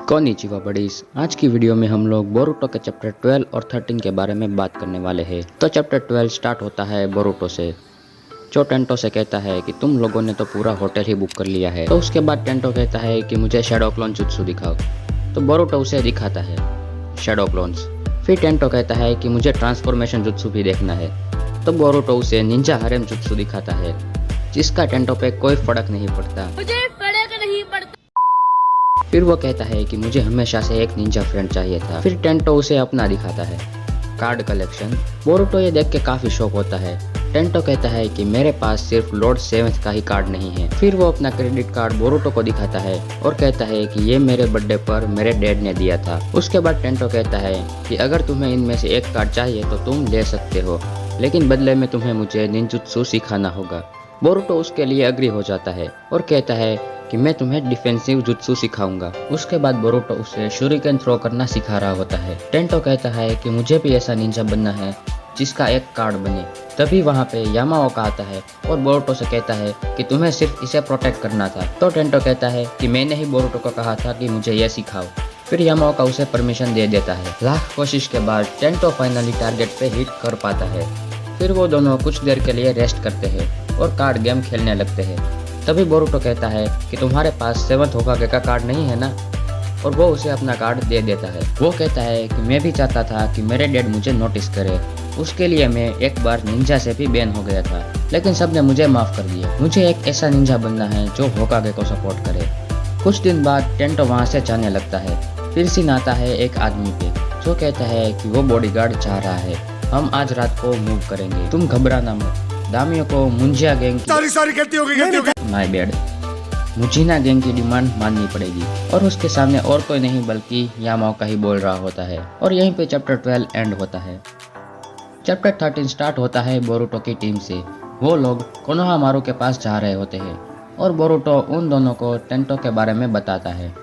Konnichiwa buddies. आज की video में हम लोग बोरुटो के चैप्टर 12 और 13 के बारे में बात करने वाले हैं। तो चैप्टर 12 स्टार्ट होता है बोरुटो से, जो टेंटो से कहता है कि तुम लोगों ने तो पूरा होटल ही बुक कर लिया है। तो उसके बाद टेंटो कहता है कि मुझे शैडो क्लोन जुत्सु दिखाओ। तो बोरुटो उसे दिखाता है शैडो क्लोन्स। फिर टेंटो कहता है कि मुझे ट्रांसफॉर्मेशन जुत्सु भी देखना है। तो बोरुटो उसे निंजा हरेम जुत्सु दिखाता है, जिसका टेंटो पे कोई फर्क नहीं पड़ता। फिर वो कहता है कि मुझे हमेशा से एक निंजा फ्रेंड चाहिए था। फिर टेंटो उसे अपना दिखाता है कार्ड कलेक्शन। बोरुटो ये देख के काफी शौक होता है। टेंटो कहता है कि मेरे पास सिर्फ लॉर्ड सेवेंथ का ही कार्ड नहीं है। फिर वो अपना क्रेडिट कार्ड बोरुटो को दिखाता है और कहता है कि ये मेरे बर्थडे पर मेरे डैड ने दिया था। उसके बाद टेंटो कहता है कि अगर तुम्हें इनमें से एक कार्ड चाहिए तो तुम ले सकते हो, लेकिन बदले में तुम्हें मुझे निंजुत्सु सिखाना होगा। बोरुटो उसके लिए अग्री हो जाता है और कहता है कि मैं तुम्हें डिफेंसिव जुत्सु सिखाऊंगा। उसके बाद बोरुटो उसे शूरिकेन थ्रो करना सिखा रहा होता है। टेंटो कहता है कि मुझे भी ऐसा निंजा बनना है जिसका एक कार्ड बने। तभी वहाँ पे यामाओका आता है और बोरुटो से कहता है कि तुम्हें सिर्फ इसे प्रोटेक्ट करना था। तो टेंटो कहता है कि मैंने ही बोरुटो को कहा था कि मुझे यह सिखाओ। फिर यामाओका उसे परमिशन दे देता है। लाख कोशिश के बाद टेंटो फाइनली टारगेट पे हिट कर पाता है। फिर वो दोनों कुछ देर के लिए रेस्ट करते हैं और कार्ड गेम खेलने लगते हैं। तभी बोरुटो कहता है कि तुम्हारे पास 7th होकागे का कार्ड नहीं है ना, और वो उसे अपना कार्ड दे देता है। वो कहता है कि मैं भी चाहता था कि मेरे डैड मुझे नोटिस करे। उसके लिए मैं एक बार निंजा से भी बैन हो गया था, लेकिन सबने मुझे माफ कर दिया। मुझे एक ऐसा निंजा बनना है जो होकागे को सपोर्ट करे। कुछ दिन बाद टेंटो वहाँ से जाने लगता है। फिर सीन आता है एक आदमी पे, जो कहता है कि वो बॉडीगार्ड चाह रहा है, हम आज रात को मूव करेंगे, तुम घबराना मत। दामियों को मुंजिया गैंग माय बैड मुजिना गैंग की डिमांड माननी पड़ेगी, और उसके सामने और कोई नहीं बल्कि यामाओका ही बोल रहा होता है। और यहीं पे चैप्टर 12 एंड होता है। चैप्टर 13 स्टार्ट होता है बोरुटो की टीम से। वो लोग कोनोहामारू के पास जा रहे होते हैं और बोरुटो उन दोनों को टेंटो के बारे में बताता है।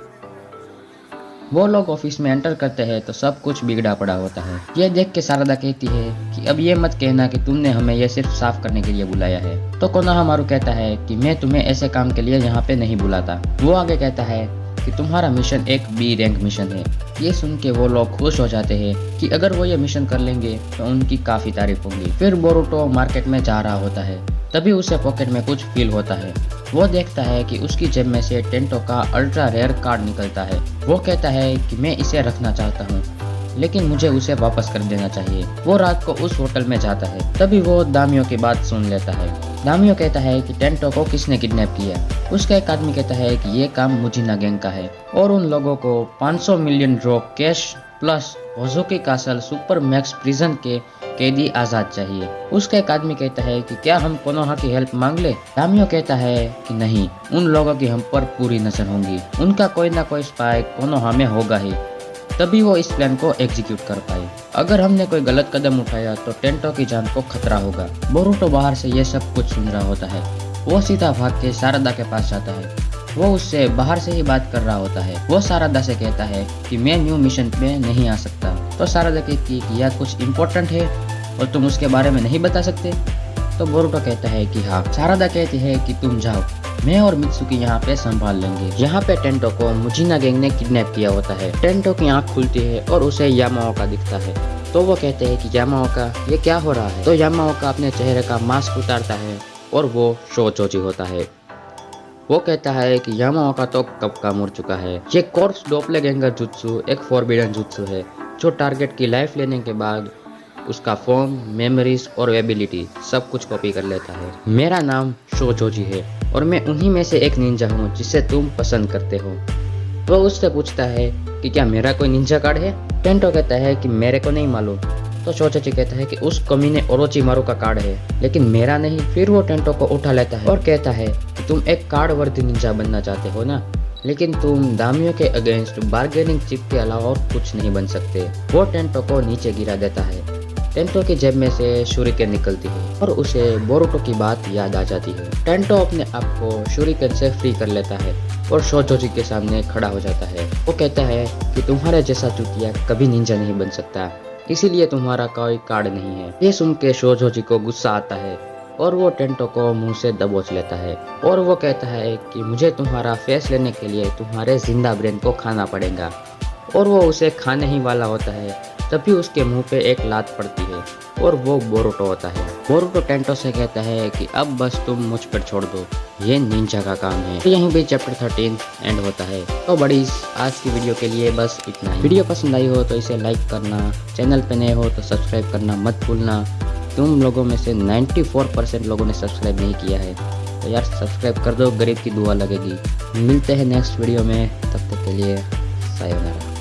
वो लोग ऑफिस में एंटर करते हैं तो सब कुछ बिगड़ा पड़ा होता है। ये देख के सारदा कहती है कि अब ये मत कहना कि तुमने हमें ये सिर्फ साफ करने के लिए बुलाया है। तो कोनोहामारू कहता है कि मैं तुम्हें ऐसे काम के लिए यहाँ पे नहीं बुलाता। वो आगे कहता है कि तुम्हारा मिशन एक बी रैंक मिशन है। ये सुन के वो लोग खुश हो जाते हैं कि अगर वो ये मिशन कर लेंगे तो उनकी काफी तारीफ होगी। फिर बोरुटो मार्केट में जा रहा होता है। तभी उसे पॉकेट में कुछ फील होता है। वो देखता है कि उसकी जेब में से टेंटो का अल्ट्रा रेयर कार्ड निकलता है। वो कहता है कि मैं इसे रखना चाहता हूँ, लेकिन मुझे उसे वापस कर देना चाहिए। वो रात को उस होटल में जाता है। तभी वो दामियों की बात सुन लेता है। दामियों कहता है कि टेंटो को किसने किडनैप किया। उसका एक आदमी कहता है कि ये काम मुजिना गैंग का है और उन लोगों को 500 million drop cash plus Hozuki castle super max prison के कैदी आजाद चाहिए। उसका एक आदमी कहता है कि क्या हम कोनोहा की हेल्प मांग ले। दामियों कहता है कि नहीं, उन लोगों की हम पर पूरी नजर होंगी, उनका कोई ना कोई स्पाई कोनोहा में होगा ही, तभी वो इस प्लान को एग्जीक्यूट कर पाए। अगर हमने कोई गलत कदम उठाया तो टेंटो की जान को खतरा होगा। बोरुटो बाहर से ये सब कुछ सुन रहा होता है। वो सीधा भाग के सारदा के पास जाता है। वो उससे बाहर से ही बात कर रहा होता है। वो सारदा से कहता है कि मैं न्यू मिशन में नहीं आ सकता। तो सारदा कहती है कि यह कुछ इम्पोर्टेंट है और तुम उसके बारे में नहीं बता सकते। तो बोरुटो कहता है कि हाँ। सारदा कहती है कि तुम जाओ, मैं और मित्सुकी यहाँ पे संभाल लेंगे। यहाँ पे टेंटो को मुजिना गैंग ने किडनैप किया होता है। टेंटो की आँख खुलती है और उसे यामाओका दिखता है। तो वो कहते हैं कि यामाओका ये क्या हो रहा है। तो यामाओका अपने चेहरे का मास्क उतारता है और वो शोचोची होता है। वो कहता है कि यामाओका तो कब का मर चुका है। ये कोर्स डोपलेगैंगर जुत्सु एक फॉरबिडन जुत्सु है, जो टारगेट की लाइफ लेने के बाद उसका फॉर्म, मेमोरीज और एबिलिटी सब कुछ कॉपी कर लेता है। मेरा नाम शोचोजी है और मैं उन्हीं में से एक निंजा हूँ जिसे तुम पसंद करते हो। वो उससे पूछता है कि क्या मेरा कोई निंजा कार्ड है। टेंटो कहता है कि मेरे को नहीं मालूम। तो शोचोजी कहता है कि उस कमीने ओरोचिमारू का कार्ड है, लेकिन मेरा नहीं। फिर वो टेंटो को उठा लेता है और कहता है कि तुम एक कार्ड वर्दी निंजा बनना चाहते हो ना, लेकिन तुम दामियों के अगेंस्ट बार्गेनिंग चिप के अलावा और कुछ नहीं बन सकते। वो टेंटो को नीचे गिरा देता है। टेंटो की जेब में से शूरिकेन निकलती है और उसे बोरुटो की बात याद आ जाती है। टेंटो अपने आप को शूरिकेन से फ्री कर लेता है और शोचोजी के सामने खड़ा हो जाता है। वो कहता है कि तुम्हारे जैसा चुतिया कभी निंजा नहीं बन सकता, इसीलिए तुम्हारा कोई कार्ड नहीं है। ये सुन के शोचोजी को गुस्सा आता है और वो टेंटो को मुंह से दबोच लेता है और वो कहता है कि मुझे तुम्हारा फेस लेने के लिए तुम्हारे जिंदा ब्रेन को खाना पड़ेगा। और वो उसे खाने ही वाला होता है तभी उसके मुंह पे एक लात पड़ती है और वो बोरुटो होता है। बोरुटो टेंटो से कहता है कि अब बस तुम मुझ पर छोड़ दो, ये निंजा का काम है। तो यहीं भी चैप्टर 13 एंड होता है। तो बड़ी आज की वीडियो के लिए बस इतना ही। वीडियो पसंद आई हो तो इसे लाइक करना, चैनल पे नए हो तो सब्सक्राइब करना मत भूलना। तुम लोगों में से 94% लोगों ने सब्सक्राइब नहीं किया है, तो यार सब्सक्राइब कर दो, गरीब की दुआ लगेगी। मिलते हैं नेक्स्ट वीडियो में, तब तक के लिए सायोनारा।